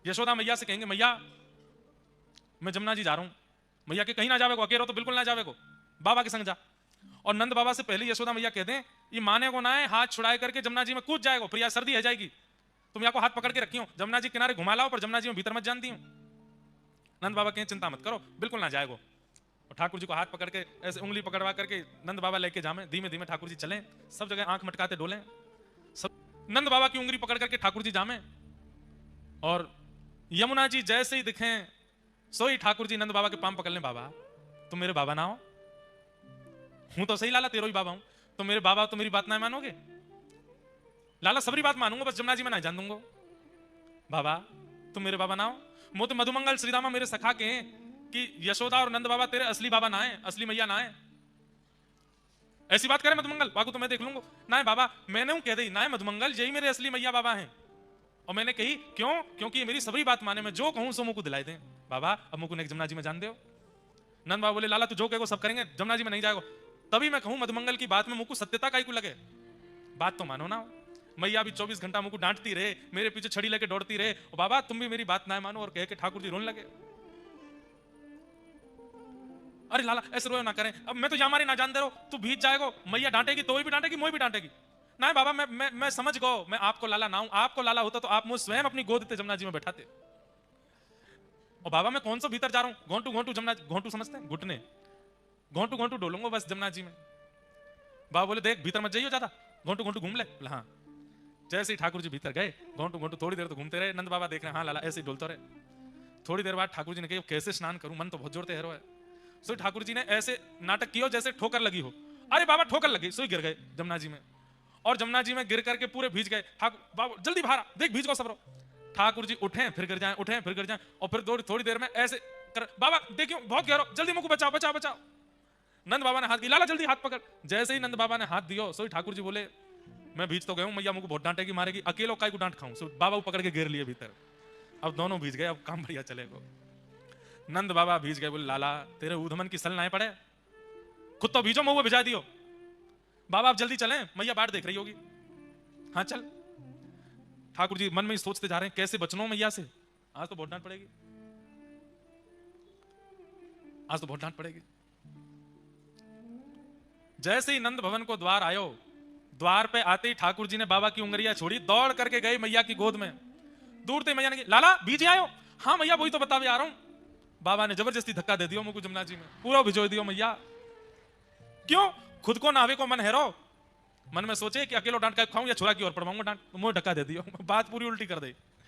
यशोदा मैया से कहेंगे मैया मैं जमुना जी जा रहा हूं। मैया के कहीं ना जावे को, अकेले तो बिल्कुल ना जावे को, बाबा के संग जा। और नंद बाबा से पहले यशोदा मैया कह दें ये माने को ना है, हाथ छुड़ाए करके जमुना जी में कूद जाएगा, प्रिया सर्दी है जाएगी, तुम या को हाथ पकड़ के रखी हो, जमुना जी किनारे घुमा लाओ पर जमुना जी में भीतर मत जानती हूं। नंद बाबा कहें चिंता मत करो, बिल्कुल ना जाएगो। और ठाकुर जी को हाथ पकड़ के ऐसे उंगली पकड़वा करके नंद बाबा लेके जामे, धीमे धीमे ठाकुर जी चलें, सब जगह आंख मटकाते डोलें, सब नंद बाबा की उंगली पकड़ करके ठाकुर जी जामे। और यमुना जी जैसे ही दिखें सोई ठाकुर जी नंद बाबा के पांव पकड़ लें, बाबा तुम मेरे बाबा ना हो? हूं तो सही लाला तेरो ही बाबा हूं, तो मेरे बाबा तो मेरी बात ना मानोगे? लाला सबरी बात मानूंगा, बस जमुना जी में ना जान दूंगा। बाबा तुम मेरे बाबा ना हो? मोत मधुमंगल श्रीरामा मेरे सखा के हैं कि यशोदा और नंद बाबा तेरे असली बाबा ना है, असली मैया ना है। ऐसी बात करे मधुमंगल, बाकू तो मैं देख लूंगा ना है बाबा, मैंने हूं कह दी ना है मधुमंगल, यही मेरे असली मैया बाबा हैं। और मैंने कही क्यों? क्योंकि मेरी सबरी बात माने, मैं जो कहूं सो मुझको दिलाई दें। बाबा अब मुझको जमुना जी में जान दो। नंद बाबा बोले लाला तू जो कहेगो सब करेंगे, जमुना जी में नहीं जाएगा। तभी मैं कहूं मधुमंगल की बात में मुझको सत्यता काई को लगे, बात तो मानो ना। मैया भी 24 घंटा मुझको डांटती रहे, मेरे पीछे छड़ी लेके दौड़ती रहे, और बाबा तुम भी मेरी बात ना मानो, और कह के ठाकुर जी रोने लगे। अरे लाला ऐसे रोयो ना करें, अब मैं तो यहाँ मारे ना जान दे रहा, तू भीज जाएगो, मैया डांटेगी तो भी डांटेगी, मोई भी डांटेगी। ना बाबा मैं समझ गो, मैं आपको लाला ना हूं, आपको लाला होता तो आप मुझे स्वयं अपनी गोद देते, जमुना जी में बैठाते। और बाबा मैं कौन सा भीतर जा रहा हूं, घोंटू घोंटू जमुना, घोंटू समझते हैं घुटने, घोंटू घोंटू डोलूंगा बस जमुना जी में। बाबा बोले देख भीतर मत जाइयो ज्यादा, घोंटू घोंटू घूम ले। हाँ जैसे ही ठाकुर जी भीतर गए, घोंटू घोंटू थोड़ी देर तो घूमते रहे, नंद बाबा देख रहे हैं हाँ लाला ऐसे ही डोलते रहे। थोड़ी देर बाद ठाकुर जी ने कहा कैसे स्नान करूं, मन तो बहुत जोर है। सो ठाकुर जी ने ऐसे नाटक किया जैसे ठोकर लगी हो। अरे बाबा ठोकर लगी, सो गिर गए जमुना जी में। और जमुना जी में गिर करके पूरे भीज गए। ठाकुर बाबा जल्दी बाहर देख भीज को सब। ठाकुर जी उठे फिर गिर जाए, उठे फिर गिर जाए, और फिर थोड़ी देर में ऐसे कर, बाबा देखियो बहुत गहरा, जल्दी मुझको बचाओ बचाओ बचाओ। नंद बाबा ने हाथ दिया, लाला जल्दी हाथ पकड़। जैसे ही नंद बाबा ने हाथ दियो, सो ठाकुर जी बोले मैं भीज तो गया हूं, मैया मुझको बहुत डांटेगी मारेगी, अकेलो काय को डांट खाऊं। सो बाबा को पकड़ के गिर लिए भीतर। अब दोनों भीज गए, अब काम बढ़िया चलेगा। नंद बाबा भीज गए, बोले लाला तेरे ऊधमन की सल ना पड़े, खुद तो भीजो मुंह भिजा दियो। बाबा आप जल्दी चलें, मैया बाट देख रही होगी। हाँ चल। ठाकुर जी मन में ही सोचते जा रहे हैं कैसे बचना मैया से, आज तो बहुत डांट पड़ेगी, आज तो बहुत डांट पड़ेगी। जैसे ही नंद भवन को द्वार आयो, द्वार पे आते ही ठाकुर जी ने बाबा की उंगलियां छोड़ी, दौड़ करके गए मैया की गोद में। दूर थे मैया ने लाला बीजे आयो। हाँ मैया वही तो बतावे आ रहा हूं। बाबा ने जबरदस्ती धक्का दे दियो मुझको जमुना जी में, पूरा भिजो दियो मैया। क्यों? खुद को नावे को मन हैरो, मन में सोचे कि अकेलो डांट का खाऊं या छुरा की ओर पड़वाऊंगा डांट, तो मुझे धक्का दे दियो, बात पूरी उल्टी कर दे।